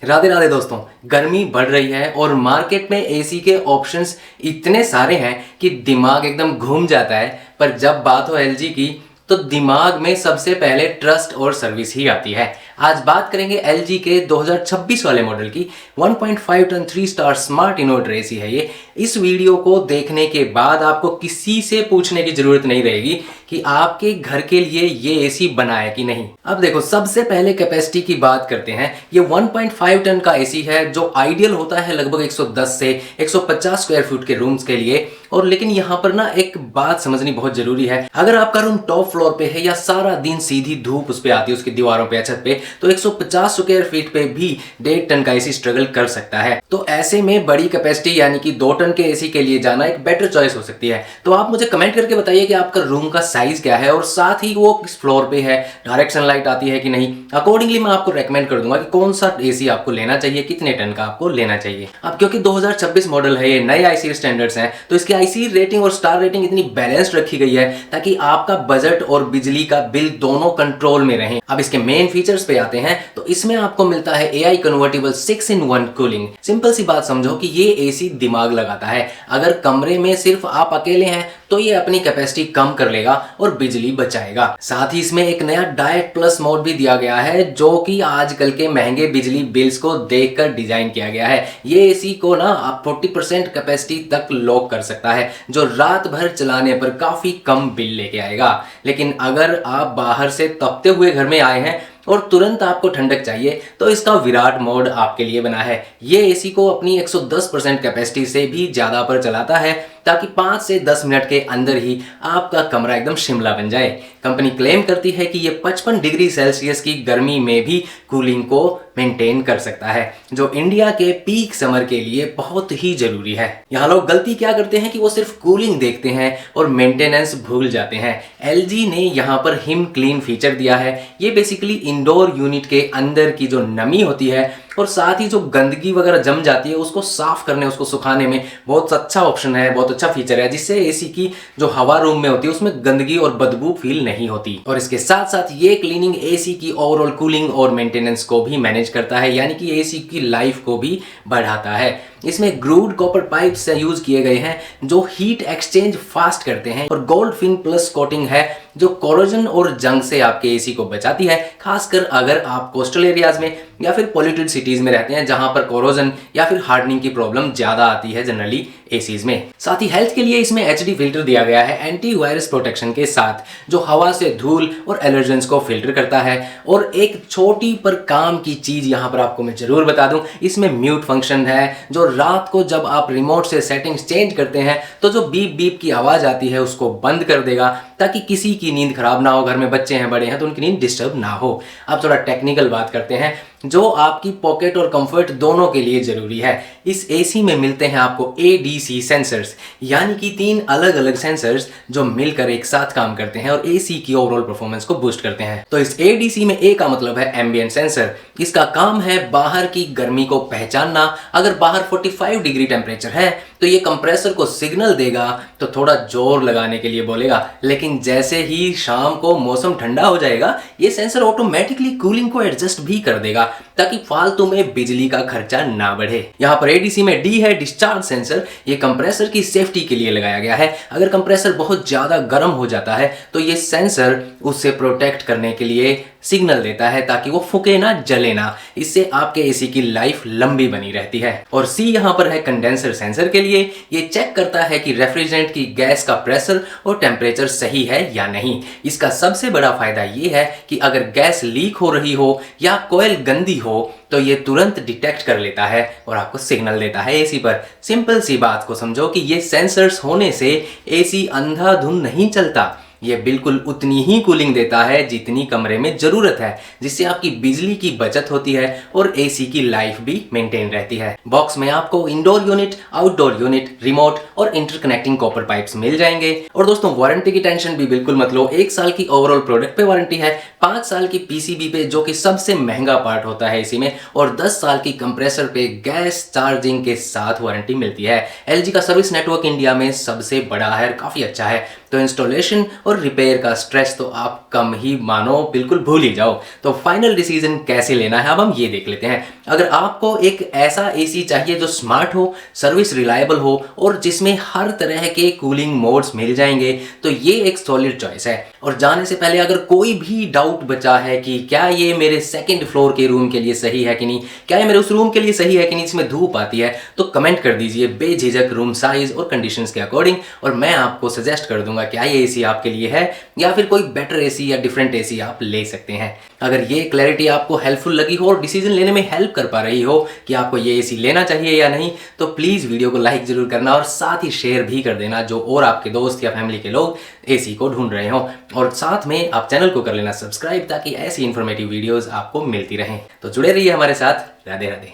राधे राधे दोस्तों। गर्मी बढ़ रही है और मार्केट में एसी के ऑप्शंस इतने सारे हैं कि दिमाग एकदम घूम जाता है। पर जब बात हो एलजी की तो दिमाग में सबसे पहले ट्रस्ट और सर्विस ही आती है। आज बात करेंगे एलजी के 2026 वाले मॉडल की। 1.5 ton 3 star smart inverter AC है ये। इस वीडियो को देखने के बाद आपको किसी से पूछने की जरूरत नहीं रहेगी कि आपके घर के लिए ये एसी बना है कि नहीं। अब देखो, सबसे पहले कैपेसिटी की बात करते हैं। ये 1.5 टन का एसी है जो आइडियल होता है लगभग 110 से 150 स्क्वायर फीट के रूम्स के लिए। और लेकिन यहाँ पर ना एक बात समझनी बहुत जरूरी है। अगर आपका रूम टॉप फ्लोर पे है या सारा दिन सीधी धूप उस पे आती है उसकी दीवारों पे, छत पे, तो 150 स्क्वायर फीट पे भी 1.5 टन का एसी स्ट्रगल कर सकता है। तो ऐसे में बड़ी कैपेसिटी यानी कि 2 टन के एसी के लिए जाना एक बेटर चॉइस हो सकती है। तो आप मुझे कमेंट करके बताइए कि आपका रूम का साइज क्या है और साथ ही वो किस फ्लोर पे है, डायरेक्शन लाइट आती है कि नहीं। अकॉर्डिंगली मैं आपको रेकमेंड कर दूंगा कि कौन सा एसी आपको लेना चाहिए, कितने टन का आपको लेना चाहिए। अब क्योंकि 2026 मॉडल है, ये नए आईसी स्टैंडर्ड्स हैं, तो इसकी आईसी रेटिंग और स्टार रेटिंग इतनी बैलेंस्ड रखी गई है ताकि आपका बजट और बिजली का बिल दोनों कंट्रोल में रहें। अब इसके मेन फीचर्स पे आते हैं तो इसमें आपको मिलता है AI convertible 6-in-1 cooling. Simple सी बात समझो कि ये एसी दिमाग लगाता है। अगर कमरे में सिर्फ आप अकेले हैं तो ये अपनी कैपेसिटी कम कर लेगा और बिजली बचाएगा। साथ ही इसमें एक नया डायरेक्ट प्लस मोड भी दिया गया है जो कि आजकल के महंगे बिजली बिल्स को देखकर डिजाइन किया गया है। ये एसी को ना आप 40% कैपेसिटी तक लॉक कर सकता है जो रात भर चलाने पर काफी कम बिल लेके आएगा। लेकिन अगर आप बाहर से तपते हुए घर में आए हैं और तुरंत आपको ठंडक चाहिए तो इसका विराट मोड आपके लिए बना है। ये एसी को अपनी 110% कैपेसिटी से भी ज़्यादा पर चलाता है ताकि 5 से 10 मिनट के अंदर ही आपका कमरा एकदम शिमला बन जाए। कंपनी क्लेम करती है कि ये 55 डिग्री सेल्सियस की गर्मी में भी कूलिंग को मेंटेन कर सकता है जो इंडिया के पीक समर के लिए बहुत ही जरूरी है। यहाँ लोग गलती क्या करते हैं कि वो सिर्फ कूलिंग देखते हैं और मेंटेनेंस भूल जाते हैं। एलजी ने यहाँ पर हिम क्लीन फीचर दिया है। ये बेसिकली इंडोर यूनिट के अंदर की जो नमी होती है और साथ ही जो गंदगी वगैरह जम जाती है उसको साफ करने, उसको सुखाने में बहुत अच्छा ऑप्शन है, बहुत अच्छा फीचर है, जिससे एसी की जो हवा रूम में होती है उसमें गंदगी और बदबू फील नहीं होती। और इसके साथ साथ ये क्लीनिंग एसी की ओवरऑल कूलिंग और मेंटेनेंस को भी मैनेज करता है, यानी कि एसी की लाइफ को भी बढ़ाता है। इसमें ग्रूड कॉपर पाइप्स यूज किए गए हैं जो हीट एक्सचेंज फास्ट करते हैं और गोल्ड फिन प्लस कोटिंग है जो कोरोजन और जंग से आपके एसी को बचाती है, खासकर अगर आप कोस्टल एरियाज में या फिर पॉल्यूटेड सिटीज में रहते हैं जहां पर कोरोजन या फिर हार्डनिंग की प्रॉब्लम ज्यादा आती है जनरली एसीज में। साथ ही हेल्थ के लिए इसमें एचडी फिल्टर दिया गया है एंटी वायरस प्रोटेक्शन के साथ जो हवा से धूल और एलर्जेंस को फिल्टर करता है। और एक छोटी पर काम की चीज यहाँ पर आपको मैं जरूर बता दूं, इसमें म्यूट फंक्शन है जो रात को जब आप रिमोट से सेटिंग्स चेंज करते हैं तो जो बीप बीप की आवाज आती है उसको बंद कर देगा ताकि किसी की नींद खराब ना हो। घर में बच्चे हैं, बड़े हैं तो उनकी नींद डिस्टर्ब ना हो। अब थोड़ा टेक्निकल बात करते हैं जो आपकी पॉकेट और कंफर्ट दोनों के लिए जरूरी है। इस एसी में मिलते हैं आपको ADC सेंसर्स, यानी कि 3 अलग अलग सेंसर्स जो मिलकर एक साथ काम करते हैं और एसी की ओवरऑल परफॉर्मेंस को बूस्ट करते हैं। तो इस ADC में A का मतलब है एम्बिएंट सेंसर। इसका काम है बाहर की गर्मी को पहचानना। अगर बाहर 45 डिग्री टेम्परेचर है तो ये कंप्रेसर को सिग्नल देगा तो थोड़ा जोर लगाने के लिए बोलेगा, लेकिन जैसे ही शाम को मौसम ठंडा हो जाएगा ये सेंसर ऑटोमेटिकली कूलिंग को एडजस्ट भी कर देगा ताकि फालतू में बिजली का खर्चा ना बढ़े। यहाँ पर ADC में D है डिस्चार्ज सेंसर। ये कंप्रेसर की सेफ्टी के लिए लगाया गया है। अगर कंप्रेसर बहुत ज्यादा गर्म हो जाता है तो ये सेंसर उससे प्रोटेक्ट करने के लिए सिग्नल देता है ताकि वो फूके ना, जले ना। इससे आपके एसी की लाइफ लंबी बनी रहती है। और C यहाँ पर है कंडेंसर सेंसर के लिए। ये चेक करता है कि रेफ्रिजरेंट की गैस का प्रेशर और टेम्परेचर सही है या नहीं। इसका सबसे बड़ा फायदा ये है कि अगर गैस लीक हो रही हो या कॉइल गंदी हो तो ये तुरंत डिटेक्ट कर लेता है और आपको सिग्नल देता है एसी पर। सिंपल सी बात को समझो कि ये सेंसर्स होने से एसी अंधाधुंध नहीं चलता, ये बिल्कुल उतनी ही कूलिंग देता है जितनी कमरे में जरूरत है, जिससे आपकी बिजली की बचत होती है और एसी की लाइफ भी मेंटेन रहती है। बॉक्स में आपको indoor unit, outdoor unit, remote और इंटरकनेक्टिंग कॉपर पाइप्स मिल जाएंगे। और दोस्तों, वारंटी की टेंशन भी बिल्कुल मत लो। 1 साल की ओवरऑल प्रोडक्ट पे वारंटी है, 5 साल की PCB पे जो कि सबसे महंगा पार्ट होता है एसी में, और 10 साल की कंप्रेसर पे गैस चार्जिंग के साथ वारंटी मिलती है। LG का सर्विस नेटवर्क इंडिया में सबसे बड़ा है, काफी अच्छा है। तो इंस्टॉलेशन और रिपेयर का स्ट्रेस तो आप कम ही मानो, बिल्कुल भूल ही जाओ। तो फाइनल डिसीजन कैसे लेना है अब हम ये देख लेते हैं। अगर आपको एक ऐसा एसी चाहिए जो स्मार्ट हो, सर्विस रिलायबल हो और जिसमें हर तरह के कूलिंग मोड्स मिल जाएंगे, तो ये एक सॉलिड चॉइस है। और जाने से पहले अगर कोई भी डाउट बचा है कि क्या ये मेरे सेकंड फ्लोर के रूम के लिए सही है कि नहीं, क्या ये मेरे उस रूम के लिए सही है कि नहीं जिसमें धूप आती है, तो कमेंट कर दीजिए बेझिझक रूम साइज और कंडीशंस के अकॉर्डिंग, और मैं आपको सजेस्ट कर दूंगा क्या ये एसी आपके लिए है या फिर कोई बेटर एसी या डिफरेंट एसी आप ले सकते हैं। अगर ये क्लैरिटी आपको हेल्पफुल लगी हो और डिसीजन लेने में हेल्प कर पा रही हो कि आपको ये एसी लेना चाहिए या नहीं, तो प्लीज़ वीडियो को लाइक जरूर करना और साथ ही शेयर भी कर देना जो और आपके दोस्त या फैमिली के लोग एसी को ढूंढ रहे हो। और साथ में आप चैनल को कर लेना सब्सक्राइब ताकि ऐसी इन्फॉर्मेटिव वीडियोस आपको मिलती रहें। तो जुड़े रहिए हमारे साथ। राधे राधे।